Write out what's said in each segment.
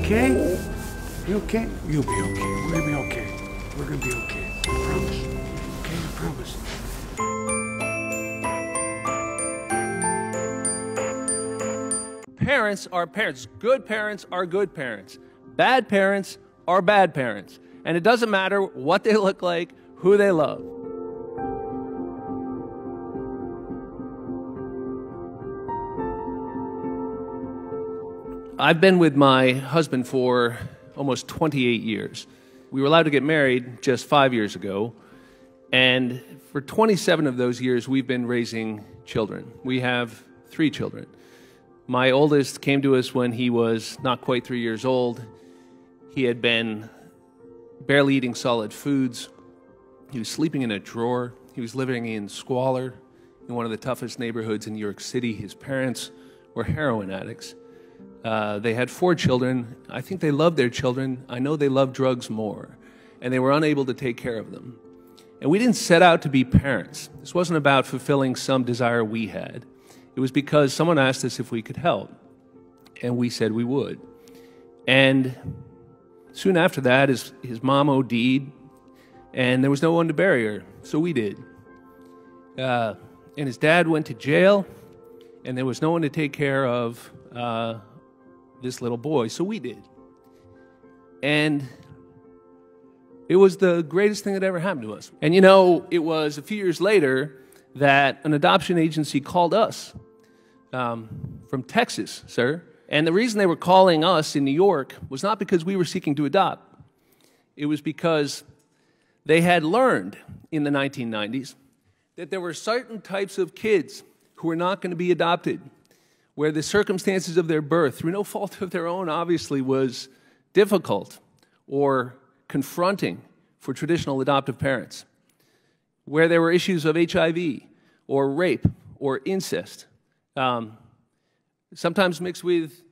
okay? You okay? You'll be okay. We're gonna be okay. We're gonna be okay. I promise. Okay, I promise. Parents are parents. Good parents are good parents. Bad parents are bad parents. And it doesn't matter what they look like, who they love. I've been with my husband for almost 28 years. We were allowed to get married just 5 years ago. And for 27 of those years, we've been raising children. We have 3 children. My oldest came to us when he was not quite 3 years old. He had been barely eating solid foods. He was sleeping in a drawer. He was living in squalor in one of the toughest neighborhoods in New York City. His parents were heroin addicts. They had 4 children. I think they loved their children. I know they loved drugs more. And they were unable to take care of them. And we didn't set out to be parents. This wasn't about fulfilling some desire we had. It was because someone asked us if we could help, and we said we would. And soon after that, his mom OD'd, and there was no one to bury her, so we did. And his dad went to jail, and there was no one to take care of this little boy, so we did. And it was the greatest thing that ever happened to us. And you know, it was a few years later that an adoption agency called us from Texas, sir. And the reason they were calling us in New York was not because we were seeking to adopt. It was because they had learned in the 1990s that there were certain types of kids who were not going to be adopted, where the circumstances of their birth, through no fault of their own, obviously, was difficult or confronting for traditional adoptive parents, where there were issues of HIV or rape or incest, sometimes mixed with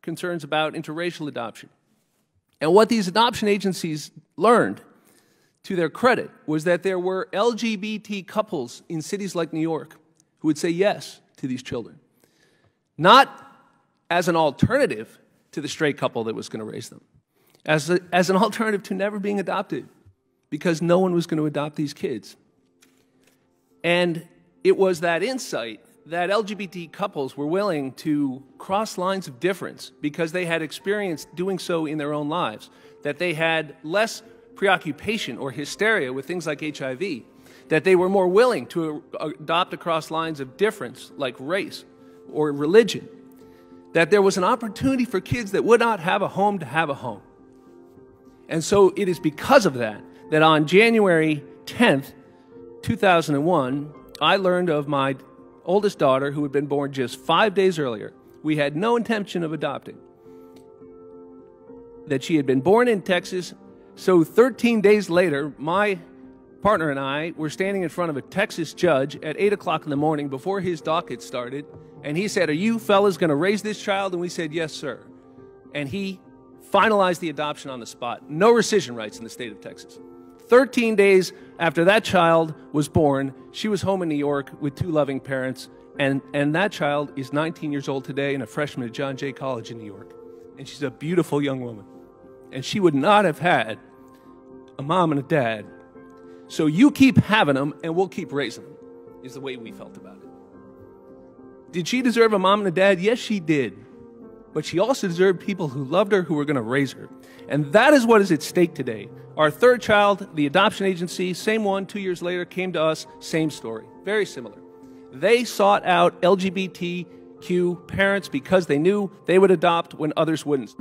concerns about interracial adoption. And what these adoption agencies learned, to their credit, was that there were LGBT couples in cities like New York who would say yes to these children. Not as an alternative to the straight couple that was going to raise them, as an alternative to never being adopted, because no one was going to adopt these kids. And it was that insight that LGBT couples were willing to cross lines of difference because they had experienced doing so in their own lives, that they had less preoccupation or hysteria with things like HIV, that they were more willing to adopt across lines of difference like race or religion, that there was an opportunity for kids that would not have a home to have a home. And so it is because of that that on January 10th, 2001, I learned of my oldest daughter, who had been born just 5 days earlier. We had no intention of adopting. That she had been born in Texas. So 13 days later, my partner and I were standing in front of a Texas judge at 8 o'clock in the morning before his docket started. And he said, "Are you fellas going to raise this child?" And we said, "Yes, sir." And he finalized the adoption on the spot. No rescission rights in the state of Texas. 13 days after that child was born, she was home in New York with 2 loving parents, and that child is 19 years old today and a freshman at John Jay College in New York. And she's a beautiful young woman. And she would not have had a mom and a dad. So you keep having them, and we'll keep raising them, is the way we felt about it. Did she deserve a mom and a dad? Yes, she did. But she also deserved people who loved her, who were going to raise her. And that is what is at stake today. Our 3rd child, the adoption agency, same one, 2 years later, came to us, same story, very similar. They sought out LGBTQ parents because they knew they would adopt when others wouldn't.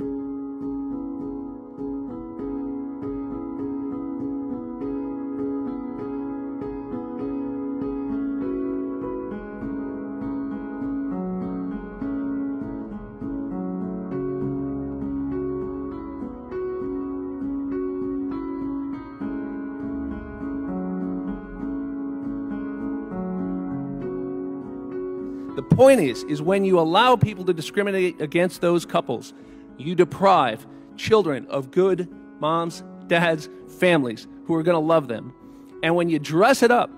The point is when you allow people to discriminate against those couples, you deprive children of good moms, dads, families who are going to love them. And when you dress it up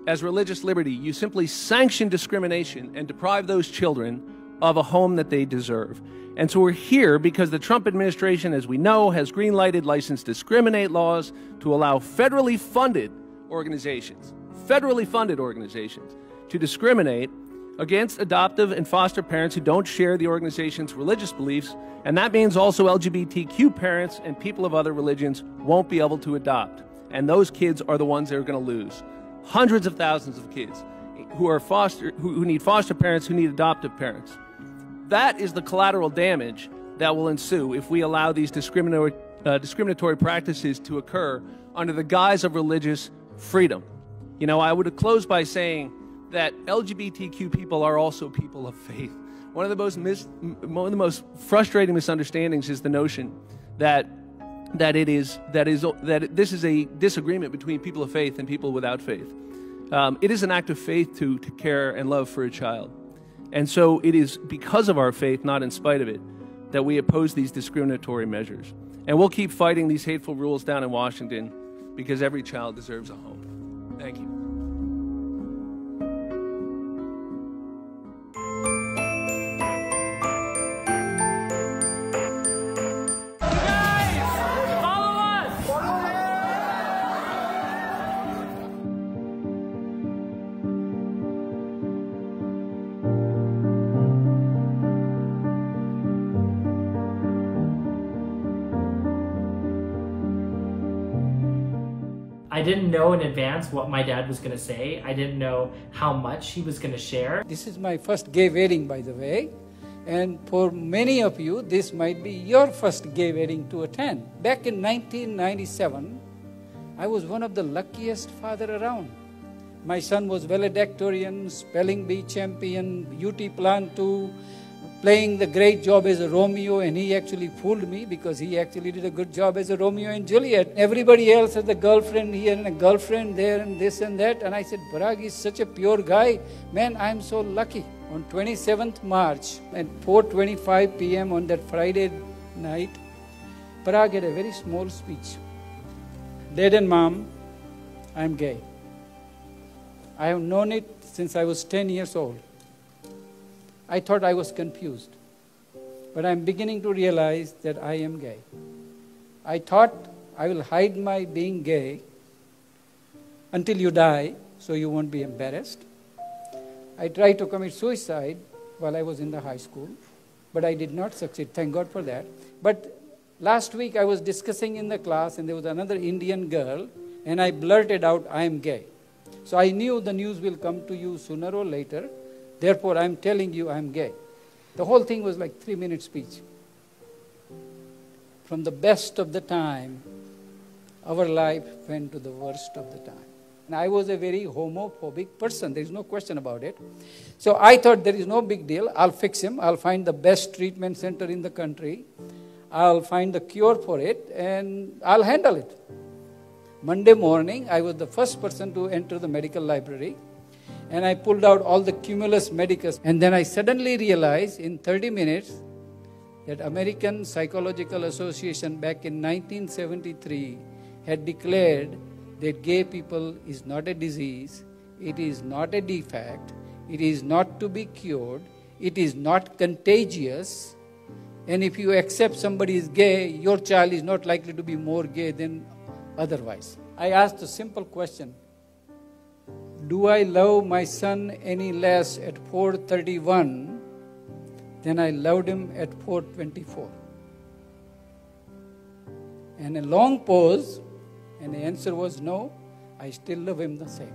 as religious liberty, you simply sanction discrimination and deprive those children of a home that they deserve. And so we're here because the Trump administration, as we know, has green-lighted license to discriminate laws to allow federally funded organizations to discriminate against adoptive and foster parents who don't share the organization's religious beliefs. And that means also LGBTQ parents and people of other religions won't be able to adopt. And those kids are the ones that are going to lose. Hundreds of thousands of kids who need foster parents, who need adoptive parents. That is the collateral damage that will ensue if we allow these discriminatory practices to occur under the guise of religious freedom. You know, I would close by saying that LGBTQ people are also people of faith. One of the most frustrating misunderstandings is the notion that this is a disagreement between people of faith and people without faith. It is an act of faith to care and love for a child. And so it is because of our faith, not in spite of it, that we oppose these discriminatory measures. And we'll keep fighting these hateful rules down in Washington because every child deserves a home. Thank you. I didn't know in advance what my dad was going to say. I didn't know how much he was going to share. This is my first gay wedding, by the way. And for many of you, this might be your first gay wedding to attend. Back in 1997, I was one of the luckiest father around. My son was valedictorian, spelling bee champion, UT Plant 2, playing the great job as a Romeo, and he actually fooled me because he actually did a good job as a Romeo and Juliet. Everybody else has a girlfriend here and a girlfriend there and this and that. And I said, Parag is such a pure guy. Man, I'm so lucky. On 27th March at 4:25 p.m. on that Friday night, Parag had a very small speech. Dad and Mom, I'm gay. I have known it since I was 10 years old. I thought I was confused, but I'm beginning to realize that I am gay. I thought I will hide my being gay until you die, so you won't be embarrassed. I tried to commit suicide while I was in the high school, but I did not succeed. Thank God for that. But last week I was discussing in the class, and there was another Indian girl, and I blurted out, I am gay. So I knew the news will come to you sooner or later. Therefore, I'm telling you I'm gay. The whole thing was like 3-minute speech. From the best of the time, our life went to the worst of the time. And I was a very homophobic person. There is no question about it. So I thought there is no big deal. I'll fix him. I'll find the best treatment center in the country. I'll find the cure for it, and I'll handle it. Monday morning, I was the first person to enter the medical library. And I pulled out all the Cumulus Medicus. And then I suddenly realized in 30 minutes that American Psychological Association back in 1973 had declared that gay people is not a disease, it is not a defect, it is not to be cured, it is not contagious. And if you accept somebody is gay, your child is not likely to be more gay than otherwise. I asked a simple question. Do I love my son any less at 4:31 than I loved him at 4:24? And a long pause, and the answer was no, I still love him the same.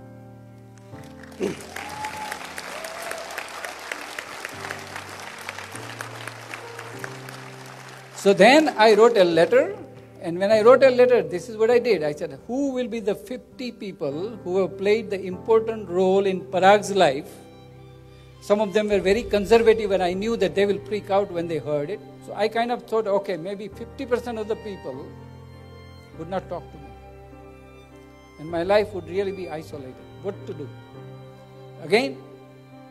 So then I wrote a letter. And when I wrote a letter, this is what I did. I said, who will be the 50 people who have played the important role in Parag's life? Some of them were very conservative, and I knew that they will freak out when they heard it. So I kind of thought, okay, maybe 50% of the people would not talk to me. And my life would really be isolated. What to do? Again,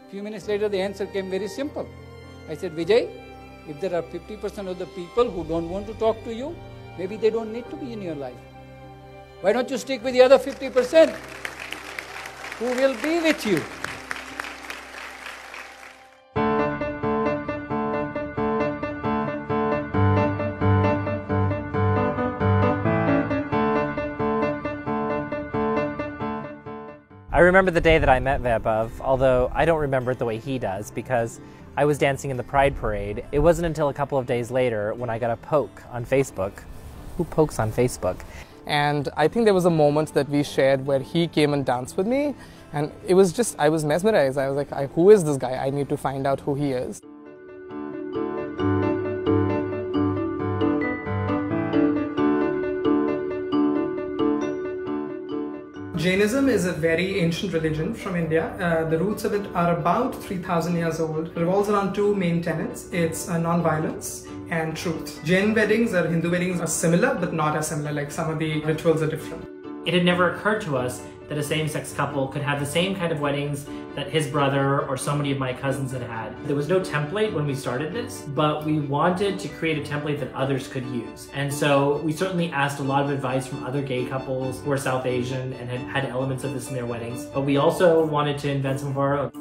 a few minutes later, the answer came very simple. I said, Vijay, if there are 50% of the people who don't want to talk to you, maybe they don't need to be in your life. Why don't you stick with the other 50% who will be with you? I remember the day that I met Vaibhav, although I don't remember it the way he does because I was dancing in the Pride Parade. It wasn't until a couple of days later when I got a poke on Facebook. Who pokes on Facebook? And I think there was a moment that we shared where he came and danced with me, and it was just, I was mesmerized. I was like, who is this guy? I need to find out who he is. Jainism is a very ancient religion from India. The roots of it are about 3,000 years old. It revolves around two main tenets. It's non-violence and truth. Jain weddings or Hindu weddings are similar, but not as similar. Like some of the rituals are different. It had never occurred to us that a same-sex couple could have the same kind of weddings that his brother or so many of my cousins had had. There was no template when we started this, but we wanted to create a template that others could use. And so we certainly asked a lot of advice from other gay couples who are South Asian and had elements of this in their weddings. But we also wanted to invent some of our own.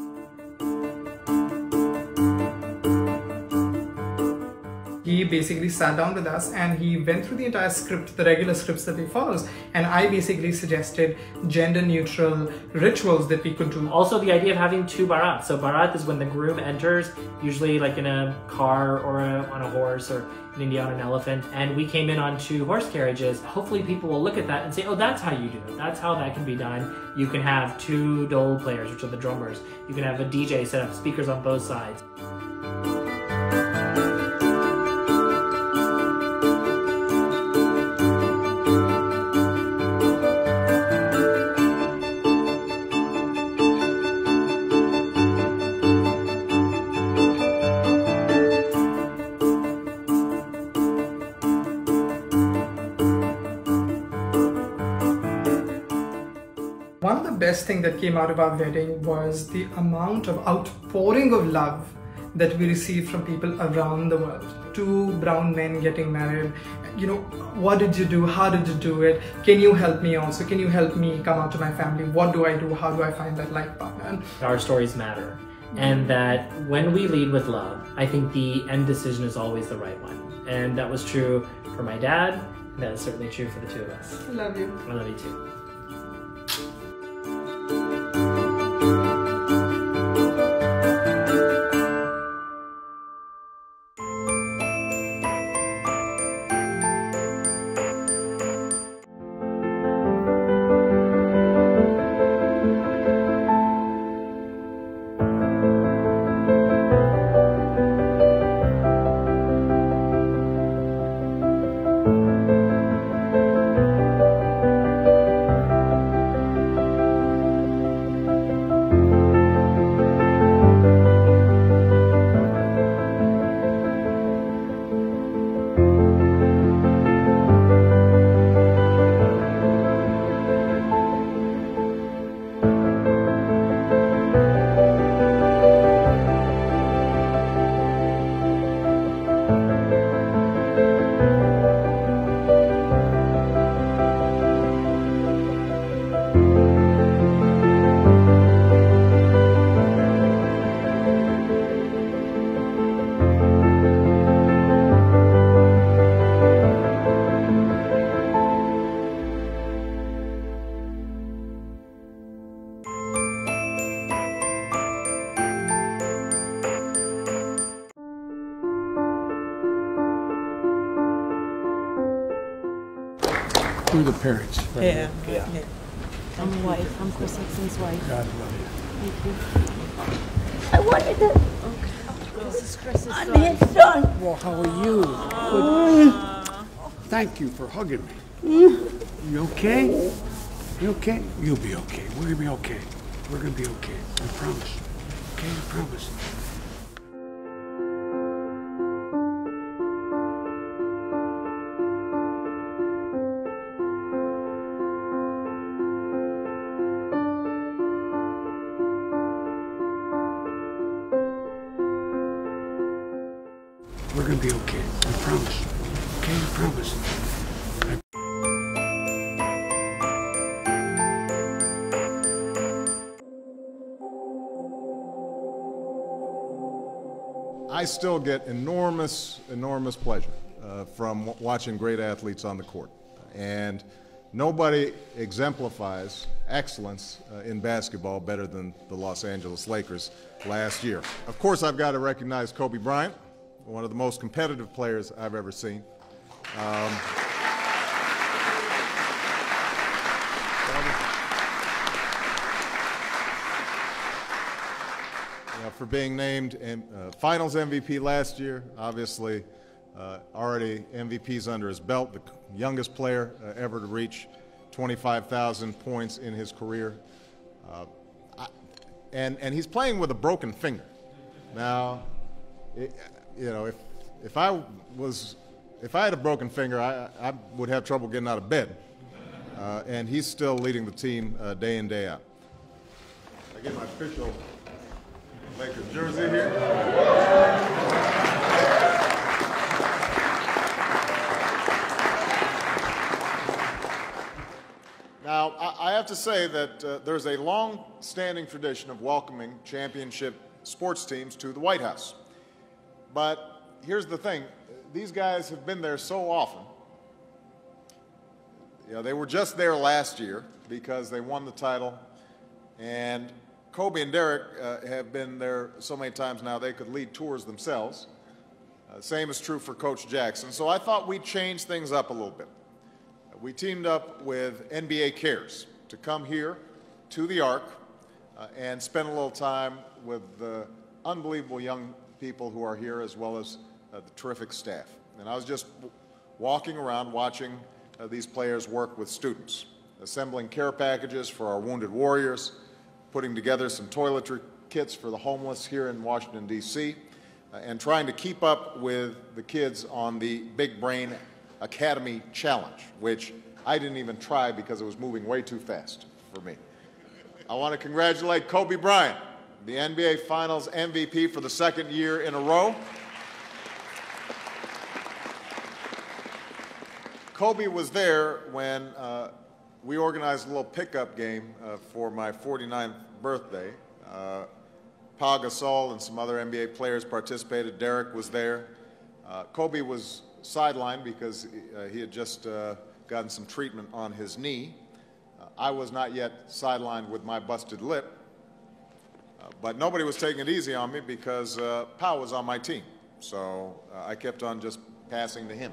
He basically sat down with us and he went through the entire script, the regular scripts that he follows, and I basically suggested gender-neutral rituals that we could do. Also the idea of having two barats. So barat is when the groom enters, usually like in a car or on a horse, or in India on an elephant, and we came in on two horse carriages. Hopefully people will look at that and say, oh, that's how you do it. That's how that can be done. You can have two dole players, which are the drummers. You can have a DJ set up speakers on both sides. One of the best things that came out of our wedding was the amount of outpouring of love that we received from people around the world. Two brown men getting married. You know, what did you do? How did you do it? Can you help me also? Can you help me come out to my family? What do I do? How do I find that life partner? Our stories matter. And that when we lead with love, I think the end decision is always the right one. And that was true for my dad. And that is certainly true for the two of us. I love you. I love you too. Who are the parents? Yeah. I'm the wife. I'm Chris Hickson's wife. God love you. Thank you. I wanted to. This is Chris's I'm son. his son. Well, how are you? Good. Thank you for hugging me. You okay? You okay? You'll be okay. We're gonna be okay. We're gonna be okay. I promise. Okay, I promise. We're gonna be okay. I promise. Okay, I promise. I still get enormous pleasure from watching great athletes on the court. And nobody exemplifies excellence in basketball better than the Los Angeles Lakers last year. Of course, I've got to recognize Kobe Bryant, one of the most competitive players I've ever seen. For being named Finals MVP last year, obviously already MVPs under his belt, the youngest player ever to reach 25,000 points in his career. And he's playing with a broken finger. Now, you know, if I had a broken finger, I would have trouble getting out of bed. And he's still leading the team day in, day out. I get my official Lakers jersey here. Now, I have to say that there's a long-standing tradition of welcoming championship sports teams to the White House. But here's the thing. These guys have been there so often. You know, they were just there last year because they won the title, and Kobe and Derek have been there so many times now they could lead tours themselves. Same is true for Coach Jackson. So I thought we'd change things up a little bit. We teamed up with NBA Cares to come here to the Ark and spend a little time with the unbelievable young people who are here, as well as the terrific staff. And I was just walking around watching these players work with students, assembling care packages for our wounded warriors, putting together some toiletry kits for the homeless here in Washington, D.C., and trying to keep up with the kids on the Big Brain Academy Challenge, which I didn't even try because it was moving way too fast for me. I want to congratulate Kobe Bryant, the NBA Finals MVP for the second year in a row. Kobe was there when we organized a little pickup game for my 49th birthday. Pau Gasol and some other NBA players participated. Derek was there. Kobe was sidelined because he had just gotten some treatment on his knee. I was not yet sidelined with my busted lip. But nobody was taking it easy on me because Pau was on my team. So I kept on just passing to him.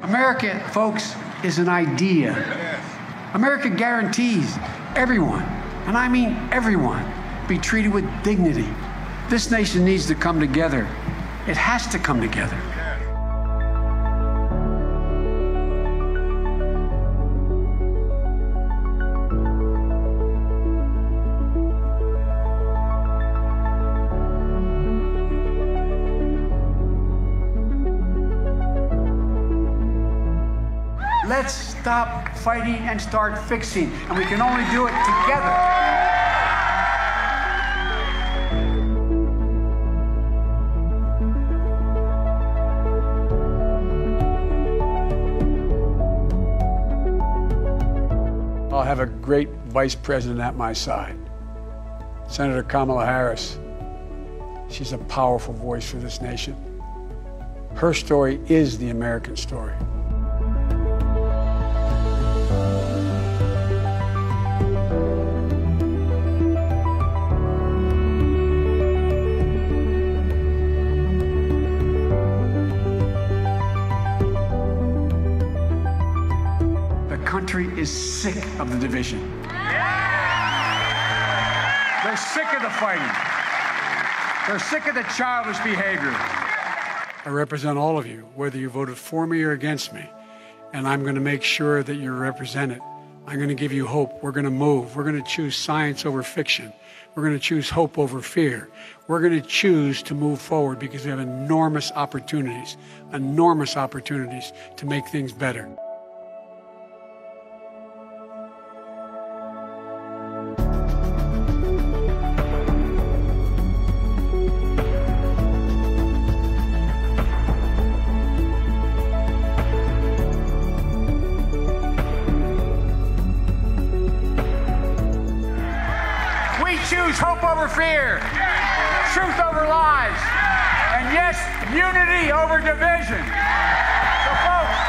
America, folks, is an idea. America guarantees everyone, and I mean everyone, be treated with dignity. This nation needs to come together. It has to come together. Let's stop fighting and start fixing, and we can only do it together. I'll have a great vice president at my side, Senator Kamala Harris. She's a powerful voice for this nation. Her story is the American story. The country is sick of the division. They're sick of the fighting. They're sick of the childish behavior. I represent all of you, whether you voted for me or against me. And I'm going to make sure that you're represented. I'm going to give you hope. We're going to move. We're going to choose science over fiction. We're going to choose hope over fear. We're going to choose to move forward because we have enormous opportunities to make things better. Choose hope over fear, truth over lies, and yes, unity over division. So folks,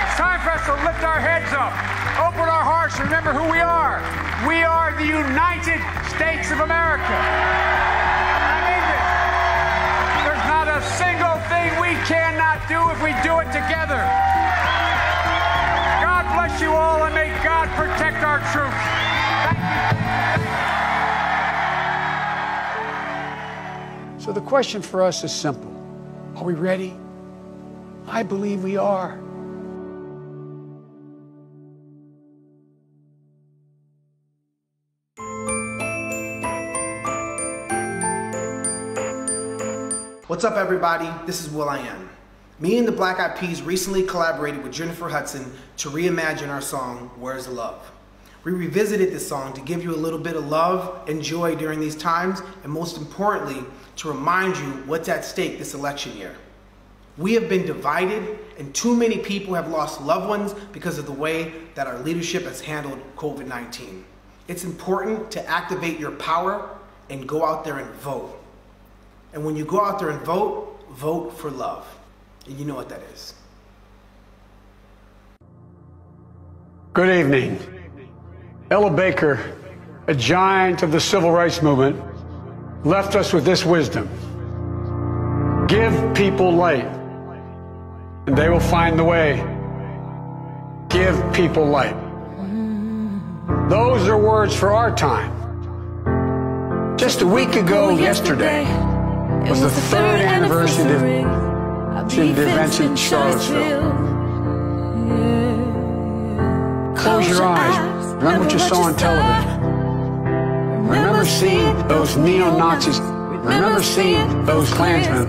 it's time for us to lift our heads up, open our hearts, remember who we are. We are the United States of America. I mean this. There's not a single thing we cannot do if we do it together. God bless you all, and may God protect our troops. Thank you. So the question for us is simple. Are we ready? I believe we are. What's up, everybody? This is will.i.am. Me and the Black Eyed Peas recently collaborated with Jennifer Hudson to reimagine our song, Where's the Love? We revisited this song to give you a little bit of love and joy during these times, and most importantly, to remind you what's at stake this election year. We have been divided, and too many people have lost loved ones because of the way that our leadership has handled COVID-19. It's important to activate your power and go out there and vote. And when you go out there and vote, vote for love. And you know what that is. Good evening. Ella Baker, a giant of the civil rights movement, left us with this wisdom. Give people light, and they will find the way. Give people light. Those are words for our time. Just a week ago yesterday was the third anniversary of the events in Charlottesville. Close your eyes. Remember what you saw on television. Remember seeing those neo-Nazis. Remember seeing those Klansmen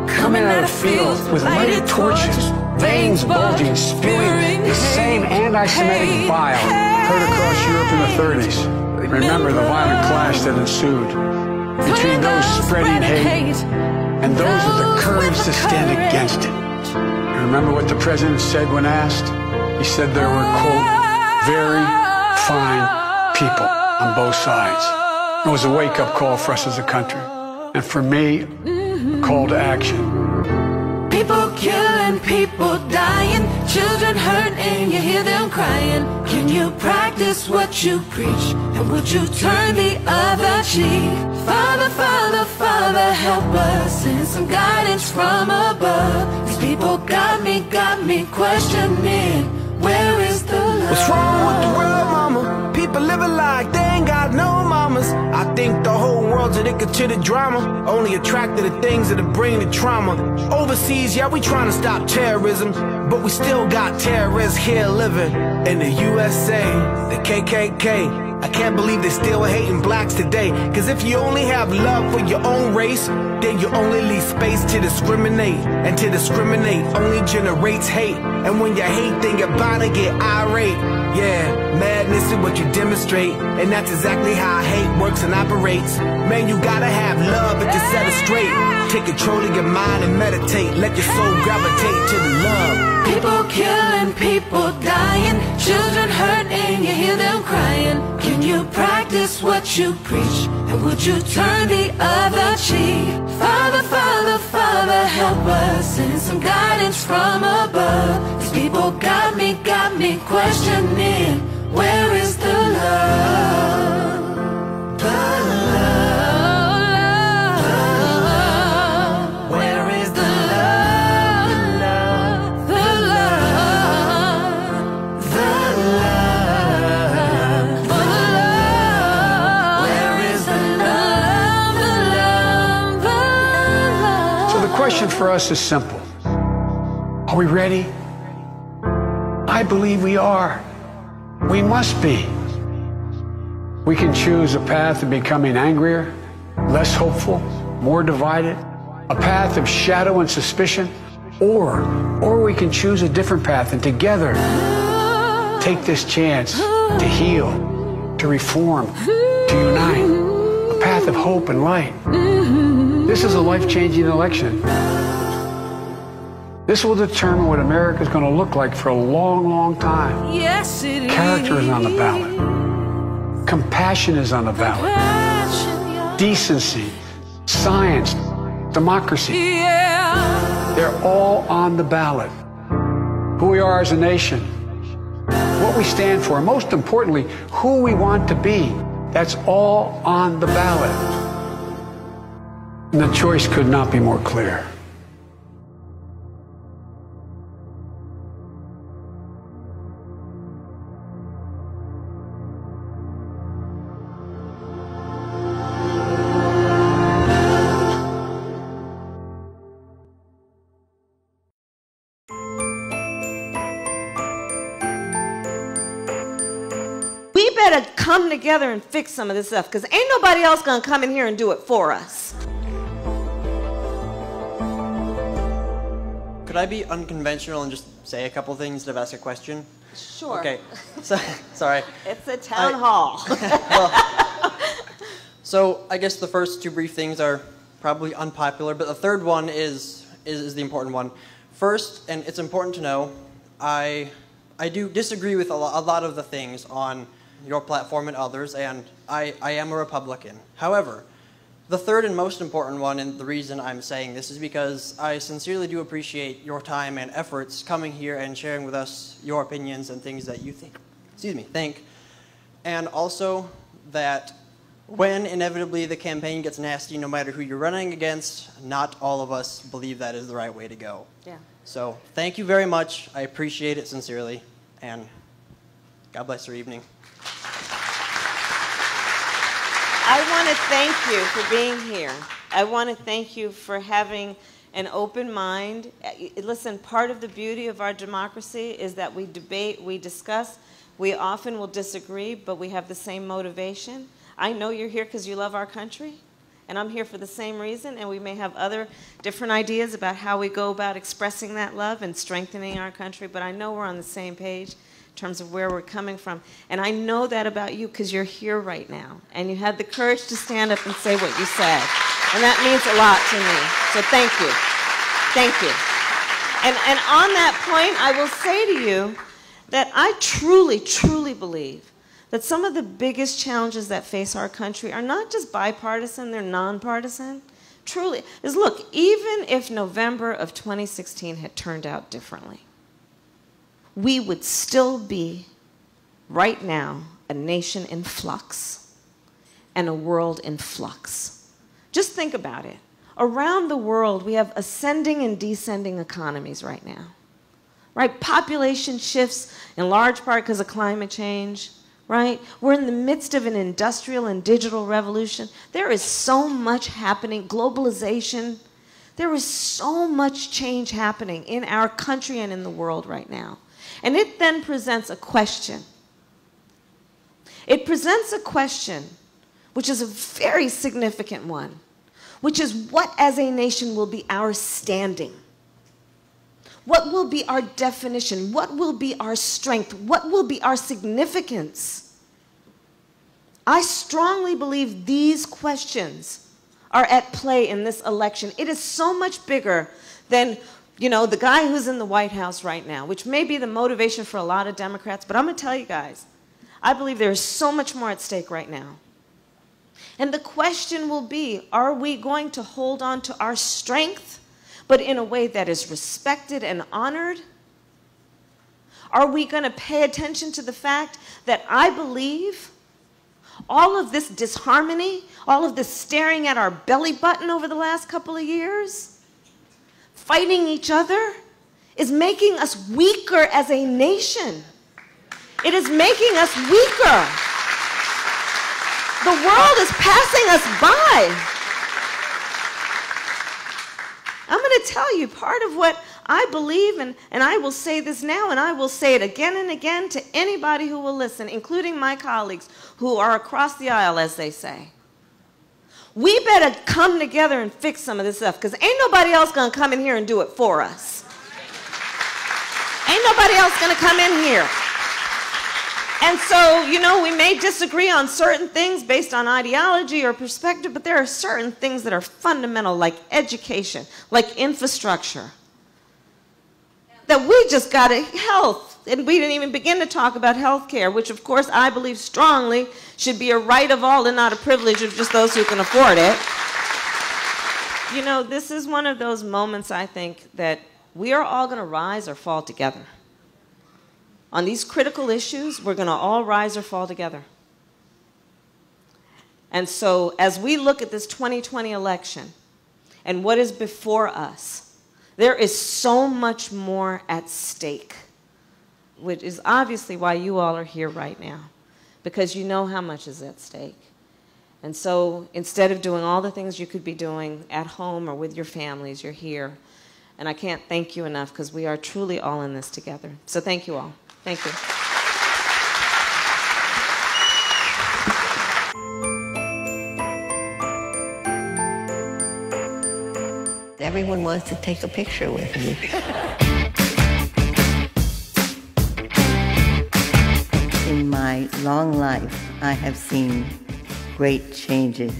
coming out of fields with lighted torches, veins bulging, spewing the same anti-Semitic bile heard across Europe in the 30s. Remember the violent clash that ensued between those spreading hate and those with the courage to stand against it. You remember what the president said when asked? He said there were, quote, very fine people on both sides. It was a wake-up call for us as a country, and for me, a call to action. People killing, people dying, children hurt and you hear them crying. Can you practice what you preach? And would you turn the other cheek? Father, Father, Father, help us. Send some guidance from above. These people got me questioning. Where is the love? What's wrong with the world, mama? People living like they ain't got no mamas. I think the whole world's addicted to the drama, only attracted to things that'll bring the trauma. Overseas, yeah, we trying to stop terrorism, but we still got terrorists here living in the USA, the KKK. I can't believe they still hating blacks today. Cause if you only have love for your own race, then you only leave space to discriminate. And to discriminate only generates hate. And when you hate, then you're bound to get irate. Yeah, madness is what you demonstrate. And that's exactly how hate works and operates. Man, you gotta have love and to set it straight. Take control of your mind and meditate. Let your soul gravitate to the love. People killing, people dying, children hurt and you hear them crying. Can you practice what you preach? And would you turn the other cheek? Father, Father, Father, help us. Send some guidance from above. These people got me questioning. Where is the love? The love. question for us is simple. Are we ready? I believe we are. We must be. We can choose a path of becoming angrier, less hopeful, more divided, a path of shadow and suspicion, or we can choose a different path and together take this chance to heal, to reform, to unite, a path of hope and light. This is a life-changing election. This will determine what America is going to look like for a long, long time. Yes, it Character is on the ballot. Compassion is on the ballot. Decency, science, democracy. They're all on the ballot. Who we are as a nation, what we stand for, and most importantly, who we want to be. That's all on the ballot. And the choice could not be more clear. better come together and fix some of this stuff, because ain't nobody else gonna come in here and do it for us. Could I be unconventional and just say a couple things instead of ask a question? Sure. Okay. So, sorry. It's a town hall. So I guess the first two brief things are probably unpopular, but the third one is the important one. First, and it's important to know, I do disagree with a lot of the things on your platform and others, and I am a Republican. However, the third and most important one, and the reason I'm saying this, is because I sincerely do appreciate your time and efforts coming here and sharing with us your opinions and things that you think, and also that when inevitably the campaign gets nasty, no matter who you're running against, not all of us believe that is the right way to go. Yeah. So thank you very much. I appreciate it sincerely, and God bless your evening. I want to thank you for being here. I want to thank you for having an open mind. Listen, part of the beauty of our democracy is that we debate, we discuss. We often will disagree, but we have the same motivation. I know you're here because you love our country, and I'm here for the same reason, and we may have other different ideas about how we go about expressing that love and strengthening our country, but I know we're on the same page in terms of where we're coming from. And I know that about you because you're here right now, and you had the courage to stand up and say what you said. And that means a lot to me. So thank you. Thank you. And on that point, I will say to you that I truly, truly believe that some of the biggest challenges that face our country are not just bipartisan, they're nonpartisan. Truly. Because look, even if November of 2016 had turned out differently, we would still be, right now, a nation in flux and a world in flux. Just think about it. Around the world, we have ascending and descending economies right now. Right? Population shifts in large part because of climate change. Right? We're in the midst of an industrial and digital revolution. There is so much happening. Globalization. There is so much change happening in our country and in the world right now. And it then presents a question. It presents a question, which is a very significant one, which is what as a nation will be our standing? What will be our definition? What will be our strength? What will be our significance? I strongly believe these questions are at play in this election. It is so much bigger than, you know, the guy who's in the White House right now, which may be the motivation for a lot of Democrats, but I'm going to tell you guys, I believe there is so much more at stake right now. And the question will be, are we going to hold on to our strength, but in a way that is respected and honored? Are we going to pay attention to the fact that I believe all of this disharmony, all of this staring at our belly button over the last couple of years, fighting each other, is making us weaker as a nation. It is making us weaker. The world is passing us by. I'm going want to tell you, part of what I believe, and I will say this now, and I will say it again and again to anybody who will listen, including my colleagues who are across the aisle, as they say. We better come together and fix some of this stuff, because ain't nobody else going to come in here and do it for us. Ain't nobody else going to come in here. And so, you know, we may disagree on certain things based on ideology or perspective, but there are certain things that are fundamental, like education, like infrastructure, that we just got to health. And we didn't even begin to talk about health care, which, of course, I believe strongly should be a right of all and not a privilege of just those who can afford it. You know, this is one of those moments, I think, that we are all going to rise or fall together. On these critical issues, we're going to all rise or fall together. And so as we look at this 2020 election and what is before us, there is so much more at stake, which is obviously why you all are here right now, because you know how much is at stake. And so instead of doing all the things you could be doing at home or with your families, you're here. And I can't thank you enough, because we are truly all in this together. So thank you all. Thank you. Everyone wants to take a picture with me. In my long life, I have seen great changes.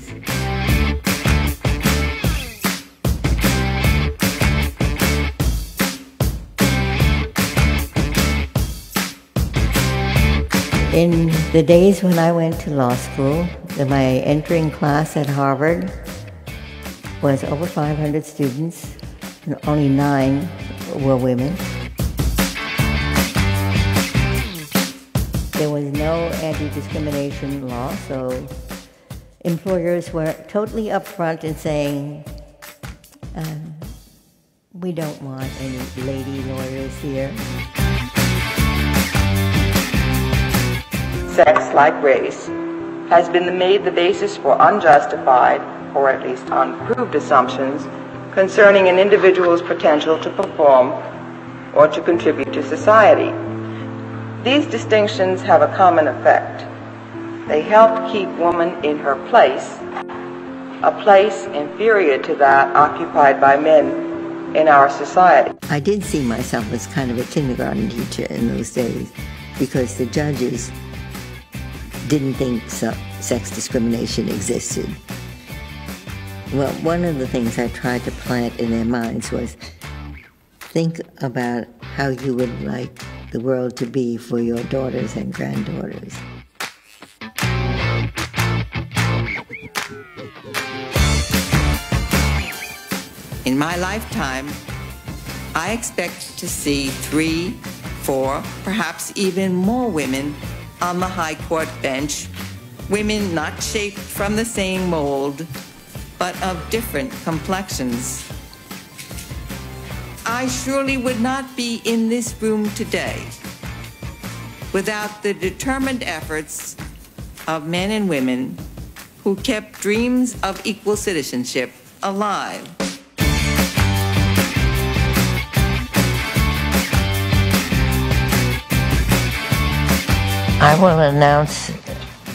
In the days when I went to law school, my entering class at Harvard was over 500 students, and only 9 were women. There was no anti-discrimination law, so employers were totally upfront in saying, we don't want any lady lawyers here. Sex, like race, has been made the basis for unjustified, or at least unproved assumptions concerning an individual's potential to perform or to contribute to society. These distinctions have a common effect. They help keep woman in her place, a place inferior to that occupied by men in our society. I did see myself as kind of a kindergarten teacher in those days, because the judges didn't think sex discrimination existed. Well, one of the things I tried to plant in their minds was, think about how you would like the world to be for your daughters and granddaughters. In my lifetime, I expect to see 3, 4, perhaps even more women on the High Court bench, women not shaped from the same mold, but of different complexions. I surely would not be in this room today without the determined efforts of men and women who kept dreams of equal citizenship alive. I will announce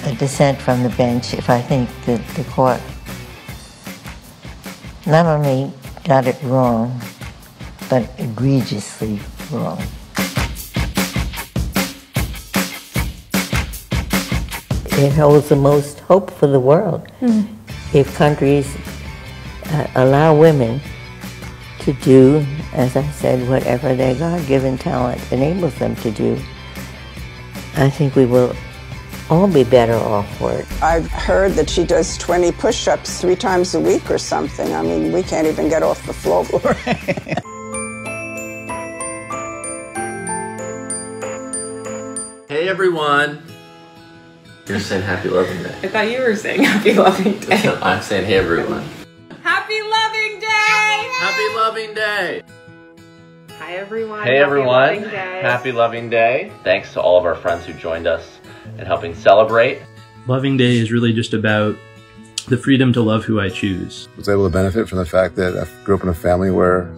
a dissent from the bench if I think that the court not only got it wrong, but egregiously wrong. It holds the most hope for the world if countries allow women to do, as I said, whatever their God-given talent enables them to do. I think we will all be better off for it. I've heard that she does 20 push-ups 3 times a week or something. I mean, we can't even get off the floor. Hey everyone. You're saying Happy Loving Day. I thought you were saying Happy Loving Day. I'm saying hey everyone. Happy Loving Day! Happy Loving Day! Hi everyone. Hey everyone. Happy Loving Day. Happy Loving Day. Thanks to all of our friends who joined us in helping celebrate. Loving Day is really just about the freedom to love who I choose. I was able to benefit from the fact that I grew up in a family where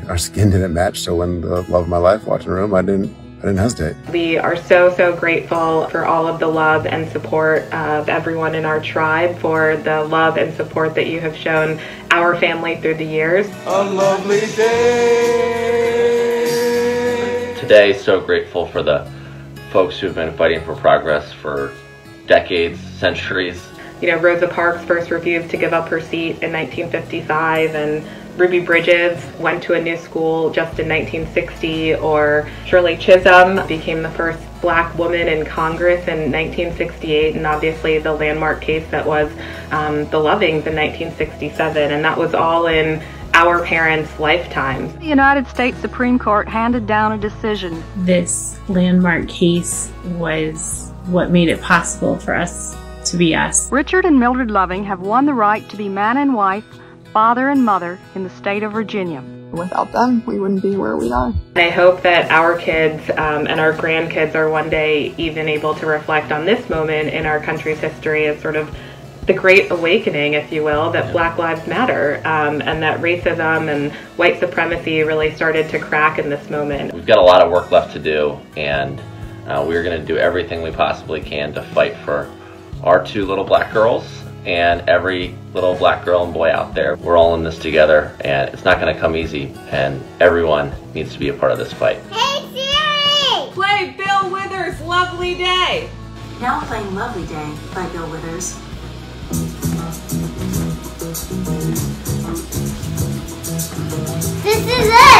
our skin didn't match, so when the love of my life walked in the room, I didn't hesitate. We are so grateful for all of the love and support of everyone in our tribe, for the love and support that you have shown our family through the years. A lovely day. Today, so grateful for the folks who've been fighting for progress for decades, centuries. You know, Rosa Parks first refused to give up her seat in 1955, and Ruby Bridges went to a new school just in 1960, or Shirley Chisholm became the first black woman in Congress in 1968, and obviously the landmark case that was the Lovings in 1967, and that was all in our parents' lifetimes. The United States Supreme Court handed down a decision. This landmark case was what made it possible for us to be us. Richard and Mildred Loving have won the right to be man and wife, father and mother in the state of Virginia. Without them, we wouldn't be where we are. And I hope that our kids and our grandkids are one day even able to reflect on this moment in our country's history as sort of the great awakening, if you will, that Black Lives Matter, and that racism and white supremacy really started to crack in this moment. We've got a lot of work left to do, and we're going to do everything we possibly can to fight for our two little black girls and every little black girl and boy out there. We're all in this together, and it's not going to come easy, and everyone needs to be a part of this fight. Hey Siri! Play Bill Withers' Lovely Day. Now playing Lovely Day by Bill Withers. This is it!